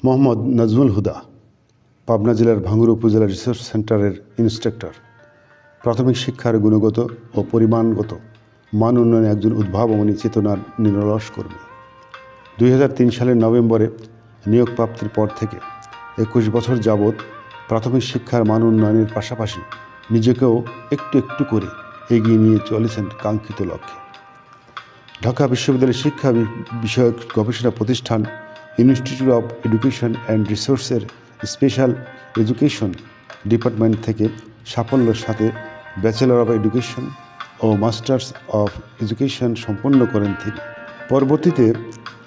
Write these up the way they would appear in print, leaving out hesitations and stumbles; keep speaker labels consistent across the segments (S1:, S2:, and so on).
S1: মোহাম্মদ নাজমুল হুদা, পাবনা জেলার ভাঙ্গুড়া উপজেলা রিসোর্স সেন্টারের ইন্সট্রাক্টর। প্রাথমিক শিক্ষার গুণগত ও পরিমাণগত মান উন্নয়নে একজন উদ্ভাবনী চেতনার নিরলস কর্মী। 2003 সালের নভেম্বরে নিয়োগ প্রাপ্তির পর থেকে 21 বছর যাবৎ প্রাথমিক শিক্ষার মান উন্নয়নের পাশাপাশি নিজেকেও একটু একটু করে এগিয়ে নিয়ে চলেছেন কাঙ্ক্ষিত লক্ষ্যে। ঢাকা বিশ্ববিদ্যালয়ের শিক্ষা বিষয়ক গবেষণা প্রতিষ্ঠান ইনস্টিটিউট অফ এডুকেশন অ্যান্ড রিসোর্সের স্পেশাল এডুকেশন ডিপার্টমেন্ট থেকে সাফল্যের সাথে ব্যাচেলর অফ এডুকেশন ও মাস্টার্স অফ এডুকেশন সম্পন্ন করেন তিনি। পরবর্তীতে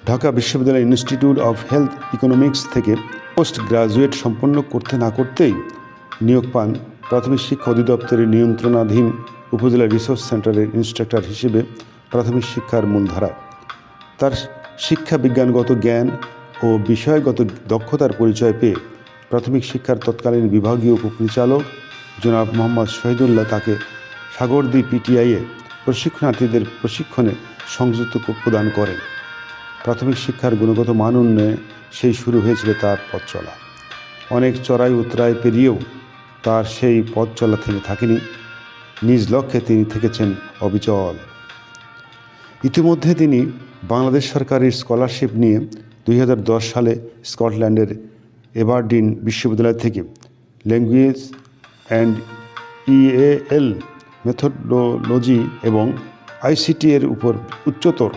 S1: ঢাকা বিশ্ববিদ্যালয় ইনস্টিটিউট অফ হেলথ ইকোনমিক্স থেকে পোস্ট গ্রাজুয়েট সম্পন্ন করতে না করতেই নিয়োগ পান প্রাথমিক শিক্ষা অধিদপ্তরের নিয়ন্ত্রণাধীন উপজেলা রিসোর্স সেন্টারের ইন্সট্রাক্টর হিসেবে প্রাথমিক শিক্ষার মূলধারায়। তার শিক্ষা বিজ্ঞানগত জ্ঞান ও বিষয়গত দক্ষতার পরিচয় পেয়ে প্রাথমিক শিক্ষার তৎকালীন বিভাগীয় উপপরিচালক জনাব মোহাম্মদ শহীদুল্লাহ তাকে সাগরদী পিটিআইয়ে প্রশিক্ষণার্থীদের প্রশিক্ষণে সংযুক্ত প্রদান করেন। প্রাথমিক শিক্ষার গুণগত মান উন্নয়নে সেই শুরু হয়েছিল তার পথ চলা। অনেক চড়াই উতরাই পেরিয়েও তার সেই পথ চলা থেকে থাকেনি, নিজ লক্ষ্যে তিনি থেকেছেন অবিচল। ইতিমধ্যে তিনি বাংলাদেশ সরকারের স্কলারশিপ নিয়ে 2010 সালে স্কটল্যান্ডের এবারডিন বিশ্ববিদ্যালয় থেকে ল্যাঙ্গুয়েজ অ্যান্ড EAL মেথোডোলজি এবং ICT এর উপর উচ্চতর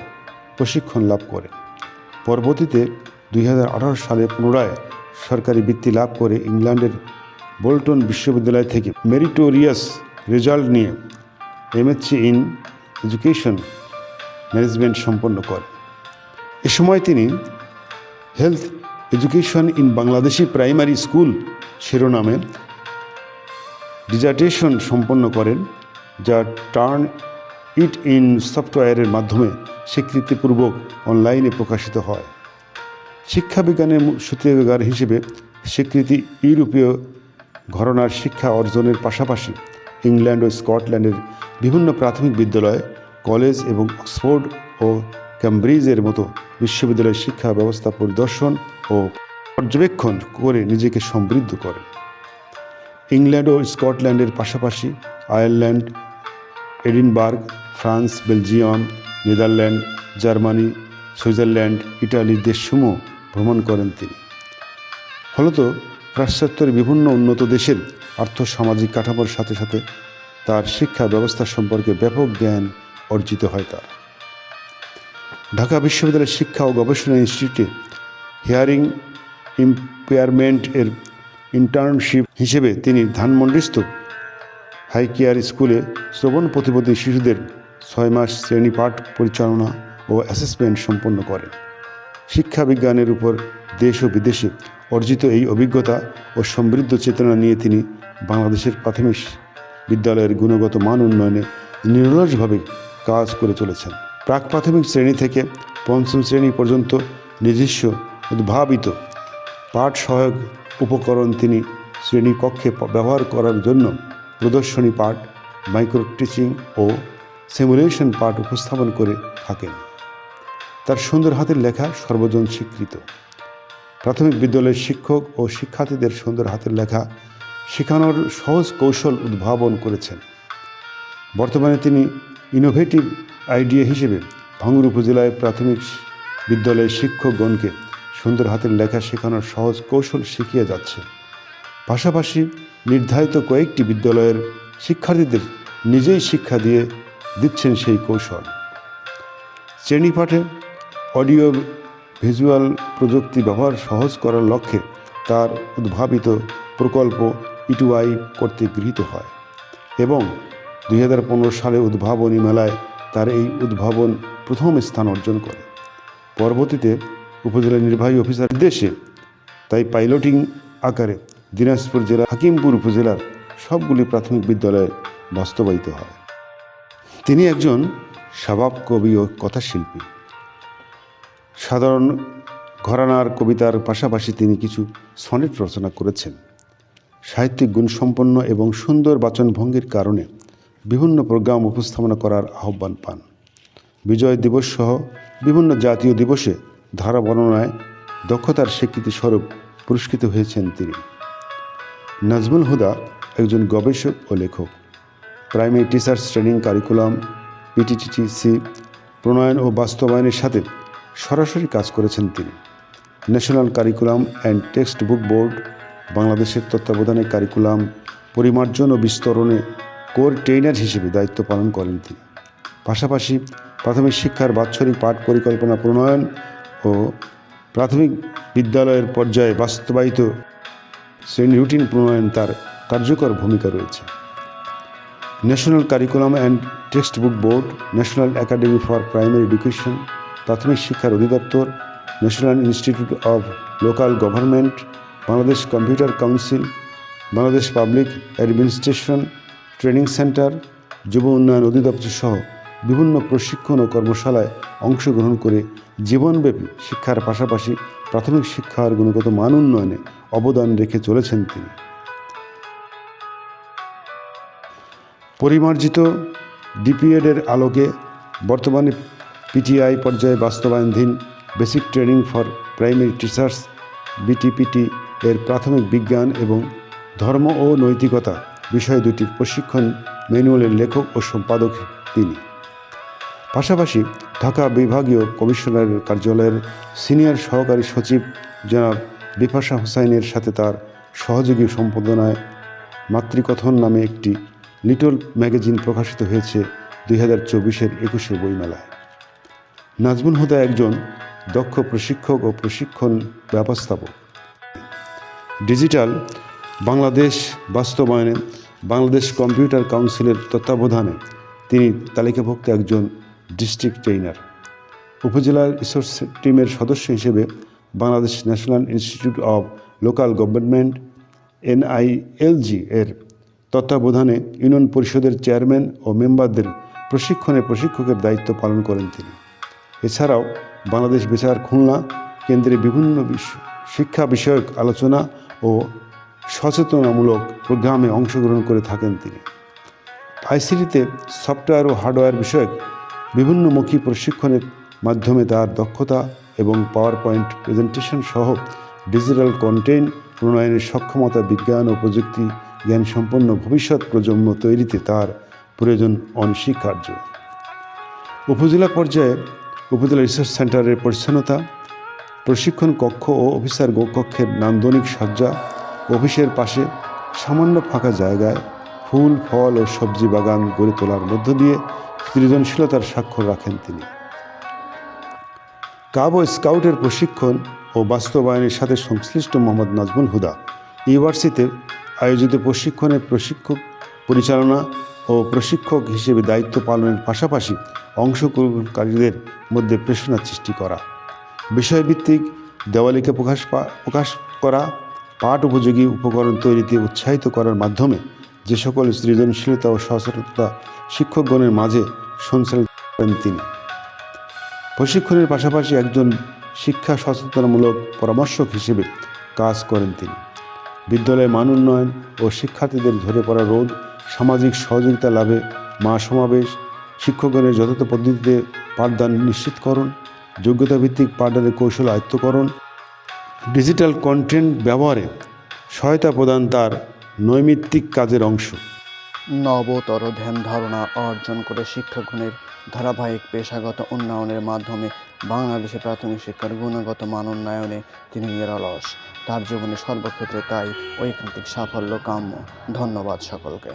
S1: প্রশিক্ষণ লাভ করেন। পরবর্তীতে 2018 সালে পুনরায় সরকারি বৃত্তি লাভ করে ইংল্যান্ডের বোল্টন বিশ্ববিদ্যালয় থেকে মেরিটোরিয়াস রেজাল্ট নিয়ে MSc ইন এডুকেশন ম্যানেজমেন্ট সম্পন্ন করেন। এ সময় তিনি health education in Bangladeshi primary school শিরোনামে ডিজার্টেশন সম্পন্ন করেন, যা টার্ন ইট ইন সফটওয়্যারের মাধ্যমে স্বীকৃতিপূর্বক অনলাইনে প্রকাশিত হয়। শিক্ষাবিজ্ঞানের সূত্রাগার হিসেবে স্বীকৃতি ইউরোপীয় ঘরানার শিক্ষা অর্জনের পাশাপাশি ইংল্যান্ড ও স্কটল্যান্ডের বিভিন্ন প্রাথমিক বিদ্যালয়, কলেজ এবং অক্সফোর্ড ও ক্যামব্রিজের মতো বিশ্ববিদ্যালয়ের শিক্ষা ব্যবস্থা পরিদর্শন ও পর্যবেক্ষণ করে নিজেকে সমৃদ্ধ করেন। ইংল্যান্ড ও স্কটল্যান্ডের পাশাপাশি Ireland, Edinburgh, France, Belgium, Netherland, Germany, Switzerland, ইটালির দেশসমূহ ভ্রমণ করেন তিনি। ফলত পাশ্চাত্যের বিভিন্ন উন্নত দেশের আর্থসামাজিক কাঠামোর সাথে সাথে তার শিক্ষা ব্যবস্থা সম্পর্কে ব্যাপক জ্ঞান অর্জিত হয় তার। ঢাকা বিশ্ববিদ্যালয়ের শিক্ষা ও গবেষণা ইনস্টিটিউটে হিয়ারিং ইম্পেয়ারমেন্ট এর ইন্টার্নশিপ হিসেবে তিনি ধানমন্ডিস্থ হাইকেয়ার স্কুলে শ্রবণ প্রতিবন্ধী শিশুদের 6 মাস শ্রেণী পাঠ পরিচালনা ও অ্যাসেসমেন্ট সম্পন্ন করেন। শিক্ষা বিজ্ঞানের উপর দেশ ও বিদেশে অর্জিত এই অভিজ্ঞতা ও সমৃদ্ধ চেতনা নিয়ে তিনি বাংলাদেশের প্রাথমিক বিদ্যালয়ের গুণগত মান উন্নয়নে নিরলসভাবে কাজ করে চলেছেন। প্রাক প্রাথমিক শ্রেণী থেকে পঞ্চম শ্রেণী পর্যন্ত নিজস্ব উদ্ভাবিত পাঠ সহায়ক উপকরণ তিনি শ্রেণীকক্ষে ব্যবহার করার জন্য প্রদর্শনী পাঠ, মাইক্রো টিচিং ও সিমুলেশন পাঠ উপস্থাপন করে থাকেন। তার সুন্দর হাতের লেখা সর্বজন স্বীকৃত। প্রাথমিক বিদ্যালয়ের শিক্ষক ও শিক্ষার্থীদের সুন্দর হাতের লেখা শেখানোর সহজ কৌশল উদ্ভাবন করেছেন। বর্তমানে তিনি ইনোভেটিভ আইডিয়া হিসেবে ভাঙ্গুড়া উপজেলায় প্রাথমিক বিদ্যালয়ের শিক্ষকগণকে সুন্দর হাতের লেখা শেখানোর সহজ কৌশল শিখিয়ে যাচ্ছে। পাশাপাশি নির্ধারিত কয়েকটি বিদ্যালয়ের শিক্ষার্থীদের নিজেই শিক্ষা দিয়ে দিচ্ছেন সেই কৌশল। শ্রেণীপাঠে অডিও ভিজুয়াল প্রযুক্তি ব্যবহার সহজ করার লক্ষ্যে তার উদ্ভাবিত প্রকল্প E2I কর্তৃক গৃহীত হয় এবং 2015 সালে উদ্ভাবনী মেলায় তার এই উদ্ভাবন প্রথম স্থান অর্জন করে। পরবর্তীতে উপজেলা নির্বাহী অফিসার নির্দেশে তাই পাইলটিং আকারে দিনাজপুর জেলা হাকিমপুর উপজেলার সবগুলি প্রাথমিক বিদ্যালয়ে বাস্তবায়িত হয়। তিনি একজন স্বভাব কবি ও কথাশিল্পী। সাধারণ ঘরানার কবিতার পাশাপাশি তিনি কিছু সনেট রচনা করেছেন। সাহিত্যিক গুণসম্পন্ন এবং সুন্দর বাচনভঙ্গির কারণে বিভিন্ন প্রোগ্রাম উপস্থাপনা করার আহ্বান পান। বিজয় দিবস সহ বিভিন্ন জাতীয় দিবসে ধারা বর্ণনায় দক্ষতার স্বীকৃতি স্বরূপ পুরস্কৃত হয়েছেন তিনি। নাজমুল হুদা একজন গবেষক ও লেখক। প্রাইমারি টিচার্স ট্রেনিং কারিকুলাম পিটিটিসি প্রণয়ন ও বাস্তবায়নের সাথে সরাসরি কাজ করেছেন তিনি। National curriculum and text book board বাংলাদেশের তত্ত্বাবধানে কারিকুলাম পরিমার্জন ও বিস্তরণে কোর ট্রেইনার হিসেবে দায়িত্ব পালন করেন তিনি। পাশাপাশি প্রাথমিক শিক্ষার বাৎসরিক পাঠ পরিকল্পনা প্রণয়ন ও প্রাথমিক বিদ্যালয়ের পর্যায়ে বাস্তবায়িত শ্রেণী রুটিন প্রণয়ন তার কার্যকর ভূমিকা রয়েছে। National curriculum and text book board, national academy for primary education, প্রাথমিক শিক্ষার অধিদপ্তর, national institute of local government, Bangladesh computer council, Bangladesh public administration training centre, যুব উন্নয়ন অধিদপ্তর সহ বিভিন্ন প্রশিক্ষণ ও কর্মশালায় অংশগ্রহণ করে জীবনব্যাপী শিক্ষার পাশাপাশি প্রাথমিক শিক্ষার গুণগত মান উন্নয়নে অবদান রেখে চলেছেন তিনি। পরিমার্জিত ডিপিএডের আলোকে বর্তমানে পিটিআই পর্যায়ে বাস্তবায়নাধীন basic training for primary teachers BTPT এর প্রাথমিক বিজ্ঞান এবং ধর্ম ও নৈতিকতা বিষয় দুটির প্রশিক্ষণ ম্যানুয়ালের লেখক ও সম্পাদক তিনি। পাশাপাশি ঢাকা বিভাগীয় কমিশনারের কার্যালয়ের সিনিয়র সহকারী সচিব জনাব বিপাশা হুসাইনের সাথে তার সহযোগী সম্পাদনায় মাতৃকথন নামে একটি লিটল ম্যাগাজিন প্রকাশিত হয়েছে 2024-এর 21শে বইমেলায়। নাজমুল হুদা একজন দক্ষ প্রশিক্ষক ও প্রশিক্ষণ ব্যবস্থাপক। ডিজিটাল বাংলাদেশ বাস্তবায়নে বাংলাদেশ কম্পিউটার কাউন্সিলের তত্ত্বাবধানে তিনি তালিকাভুক্ত একজন ডিস্ট্রিক্ট ট্রেইনার। উপজেলা রিসোর্স টিমের সদস্য হিসেবে Bangladesh national institute of local government NILG এর তত্ত্বাবধানে ইউনিয়ন পরিষদের চেয়ারম্যান ও মেম্বারদের প্রশিক্ষণে প্রশিক্ষকের দায়িত্ব পালন করেন তিনি। এছাড়াও বাংলাদেশ বিচার খুলনা কেন্দ্রে বিভিন্ন শিক্ষা বিষয়ক আলোচনা ও সচেতনামূলক প্রোগ্রামে অংশগ্রহণ করে থাকেন তিনি। আইসিটিতে সফটওয়্যার ও হার্ডওয়্যার বিষয়ক বিভিন্নমুখী প্রশিক্ষণের মাধ্যমে তার দক্ষতা এবং পাওয়ার পয়েন্ট প্রেজেন্টেশন সহ ডিজিটাল কন্টেন্ট প্রণয়নের সক্ষমতা বিজ্ঞান ও প্রযুক্তি জ্ঞান সম্পন্ন ভবিষ্যৎ প্রজন্ম তৈরিতে তার প্রয়োজন অনস্বীকার্য। উপজেলা পর্যায়ে উপজেলা রিসার্চ সেন্টারের পরিচ্ছন্নতা, প্রশিক্ষণ কক্ষ ও অফিসার কক্ষের নান্দনিক সজ্জা, অফিসের পাশে সামান্য ফাঁকা জায়গায় ফুল ফল ও সবজি বাগান গড়ে তোলার মধ্য দিয়ে সৃজনশীলতার স্বাক্ষর রাখেন তিনি। কাব ও স্কাউটের প্রশিক্ষণ ও বাস্তবায়নের সাথে সংশ্লিষ্ট মোহাম্মদ নাজমুল হুদা ইউনিভার্সিটিতে আয়োজিত প্রশিক্ষণে প্রশিক্ষক পরিচালনা ও প্রশিক্ষক হিসেবে দায়িত্ব পালনের পাশাপাশি অংশগ্রহণকারীদের মধ্যে প্রেরণা সৃষ্টি করা, বিষয়ভিত্তিক দেওয়ালিকা প্রকাশ করা, পাঠ উপযোগী উপকরণ তৈরিতে উৎসাহিত করার মাধ্যমে যে সকল সৃজনশীলতা ও সচেতনতা শিক্ষকগণের মাঝে সঞ্চালিত করেন তিনি। প্রশিক্ষণের পাশাপাশি একজন শিক্ষা সচেতনমূলক পরামর্শক হিসেবে কাজ করেন তিনি। বিদ্যালয়ে মান উন্নয়ন ও শিক্ষার্থীদের ঝরে পড়া রোধ, সামাজিক সহযোগিতা লাভে সমাবেশ, শিক্ষকগণের যথাযথ পদ্ধতিতে পাঠদান নিশ্চিতকরণ, যোগ্যতাভিত্তিক পাঠদানের কৌশল আয়ত্তকরণ, ডিজিটাল কন্টেন্ট ব্যবহারে সহায়তা প্রদান তার নৈমিত্তিক কাজের অংশ।
S2: নবতর ধ্যান ধারণা অর্জন করে শিক্ষাগুণের ধারাবাহিক পেশাগত উন্নয়নের মাধ্যমে বাংলাদেশে প্রাথমিক শিক্ষার গুণগত মান উন্নয়নে তিনি নিরলস। তার জীবনে সর্বক্ষেত্রে তাই ঐকান্তিক সাফল্য কাম্য। ধন্যবাদ সকলকে।